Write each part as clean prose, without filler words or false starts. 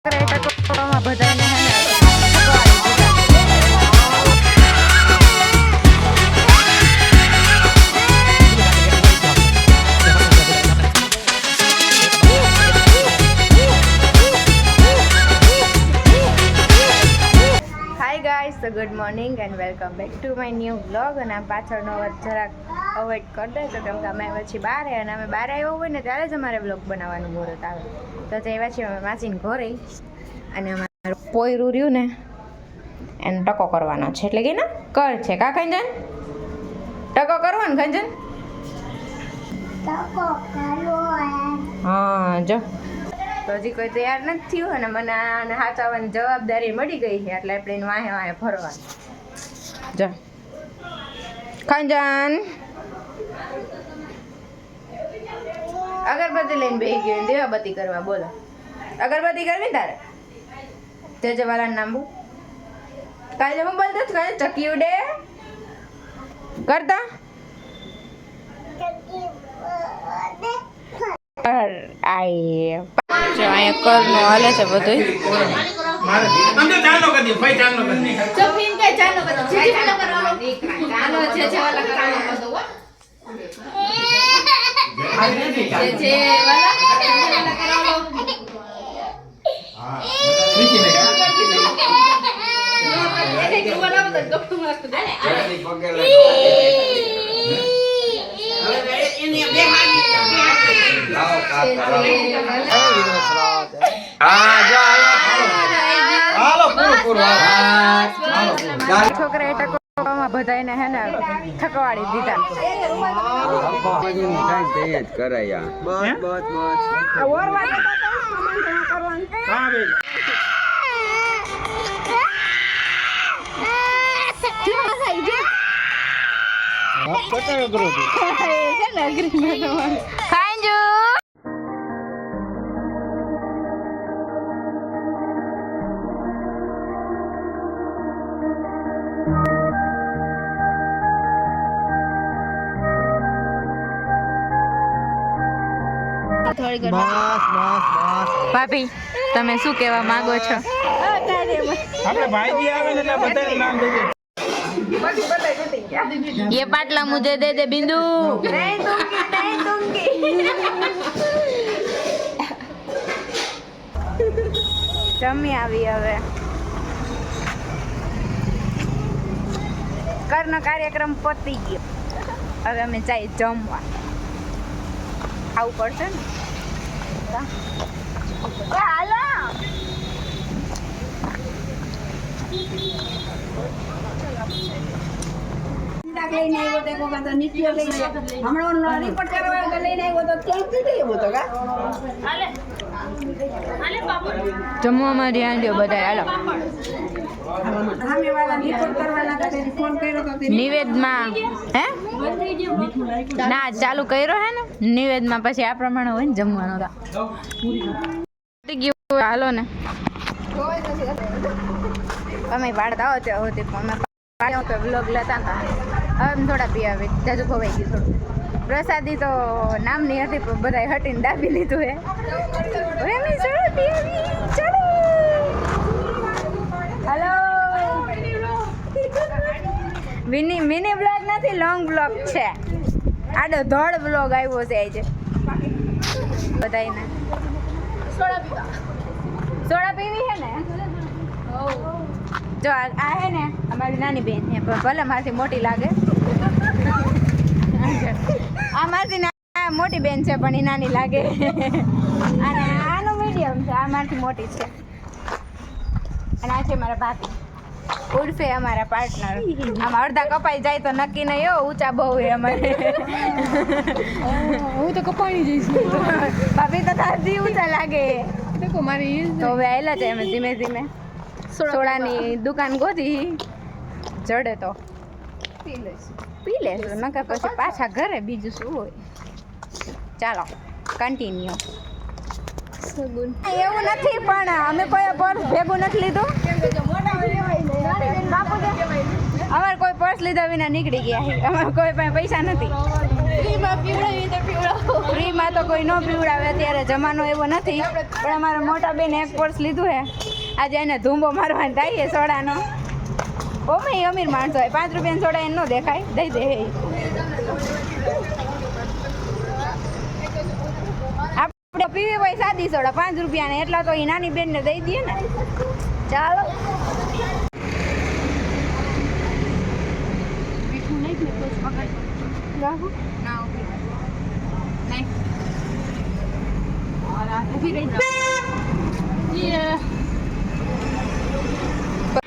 So good morning and welcome back to my new vlog. અને આ પાછળનો અવાજ જરાક અવોઇડ કરી દેજો કેમ કે અમે આવ્યા છીએ બહાર અને અમે બહાર આવ્યા હોય ને ત્યારે જ અમારે વ્લોગ બનાવવાનું મુહૂર્ત આવે. તો આવ્યા છીએ અમે માસીને ઘરે અને અમારું પોયરું રહ્યું ને એને ટકો કરવાનો છે એટલે કે ને કર છે કા ખંજન ટકો કરવાનો ખંજન હા જો તો હજી કોઈ તૈયાર નથી થયું અને મને આને સાચવવાની જવાબદારી મળી ગઈ છે એટલે આપણે એને વાહે વાહે ફરવાનું. જો ખંજન અગરબત્તી લઈને બેસી ગયો દેવાબત્તી કરવા. બોલો અગરબત્તી કરવી તારે તે જવાલાનું નામ બોલ કાલે હું બોલતો કાલે ચકી ઉડે કરતા આઈ જો અહીંયા કરનું હાલે છે બધું. છોકરા ટકોમાં બધાને હે ને થકવાડી દીધા. ભાભી તમે શું કહેવા માંગો છો? ये पाटला मुझे दे दे बिंदु. नहीं दूंगी. જમી આવી હવે કરનો કાર્યક્રમ પતી ગયો. હવે અમે જઈએ જમવા. ખાવું પડશે ને હાલો. લઈને આવ્યો તો કોકા નીચે લઈને હમણાં રિપોર્ટ કરવા લઈને આવ્યો તો ત્યાં સુધી આવ્યો તો કા હાલે હાલે બાપુ જમવામાં ધ્યાન દો બધા. હાલો સામે વાળા રિપોર્ટ કરવાના તો ફોન કર્યો તો નિવેદમાં હે ના ચાલુ કર્યો હે ને નિવેદમાં પછી આ પ્રમાણે હોય ને જમવાનું તો હાલો ને અમે પાડતા હો ત્યાં હોતી પણ વ્લોગ લેતા હતા. હવે થોડા પી આવે જાજુ ખવાઈ ગયું થોડું. પ્રસાદી તો નામની હતી પણ બધાએ હટીને દાબી લીધું હે. હવે અમે ચલો હલો મિની બ્લોગ નથી લોંગ બ્લોગ છે. આડો ધોળ બ્લોગ આવ્યો છે આજે બધાને. સોડા પીવી હે ને જો આ હે ને અમારી નાની બેન છે પણ ભલે મારથી મોટી લાગે. આ મારથી મોટી બેન છે પણ એ નાની લાગે અને આનું મીડિયમ છે. આ મારથી મોટી છે અને આ છે મારા ભાભી ઉર્ફે અમારા પાર્ટનર. આમાં અડધા કપાઈ જાય તો નક્કી નહીં હો ઊંચા બહુ હે અમારે. હું તો કપાઈ જઈશ ભાભી તો તારથી ઊંચા લાગે તો હવે આવેલા છે અમે ધીમે ધીમે સોડાની દુકાન ગોતી જડે તો પી લેશું નકર પછી પાછા ઘરે બીજું શું હોય. ચાલો કન્ટિન્યુ. એવું નથી પણ અમે કોઈ પર્સ ભેગું નથી લીધું. અમારે કોઈ પર્સ લીધા વિના નીકળી ગયા અમારે કોઈ પાસે પૈસા નથી ફ્રીમાં તો કોઈ ન પીવડાવે અત્યારે જમાનો એવો નથી પણ અમારા મોટા બેન એક પર્સ લીધું હે આજે એને ધૂંબો મારવાનો થાય છે સોડાનો ઓમે અમીર માણસો હોય 5 રૂપિયાનો સોડા એને ન દેખાય દઈ દે આપણે પીવી હોય સાદી સોડા 5 રૂપિયાને એટલા તો એ નાની બેનને દઈ દઈએ ને ચાલો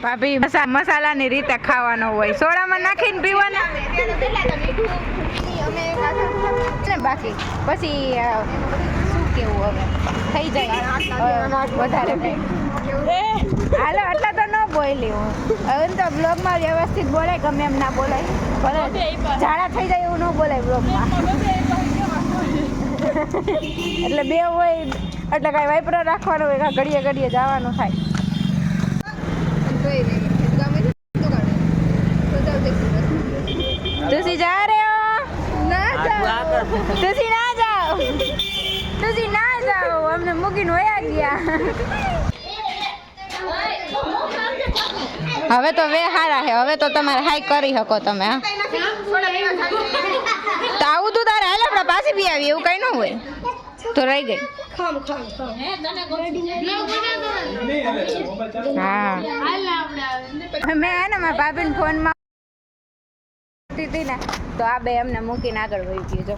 ભાભી મસાલાની રીતે ખાવાનો હોય સોડામાં નાખીને પીવાના બાકી પછી શું કેવું હવે થઈ જાય વધારે હાલો આટલા તો ન બોલી હું હવે તો બ્લોગમાં વ્યવસ્થિત બોલાય ગમે એમ ના બોલાય ભલે ઝાડા થઈ જાય એવું ન બોલાય બ્લોગમાં એટલે બે હોય એટલે કાંઈ વાઇપરો રાખવાનું હોય કાં ઘડીએ ઘડીએ જવાનું થાય तुसी जा रहे हो ना जाओ तुसी ना जाओ हमने मुकीन होया गया હવે તો વે હારા હે હવે તો તમારે હાઈ કરી શકો તમે હા તો આવું તું તારે હાલ આપણે પાછી બી આવી એવું કઈ ન હોય તો રહી ગઈ હા મેં હે ને મારા ભાભીને ફોનમાં હતી ને તો આ બે અમને મૂકીને આગળ વહી ગયું જો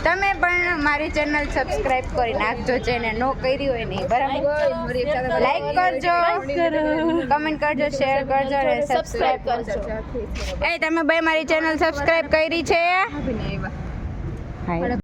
તમે પણ મારી ચેનલ સબસ્ક્રાઇબ કરી નાખજો જેને નો કરી હોય ને બરાબર લાઈક કરજો કમેન્ટ કરજો શેર કરજો અને સબસ્ક્રાઇબ કરજો એ તમે બે મારી ચેનલ સબસ્ક્રાઇબ કરી છે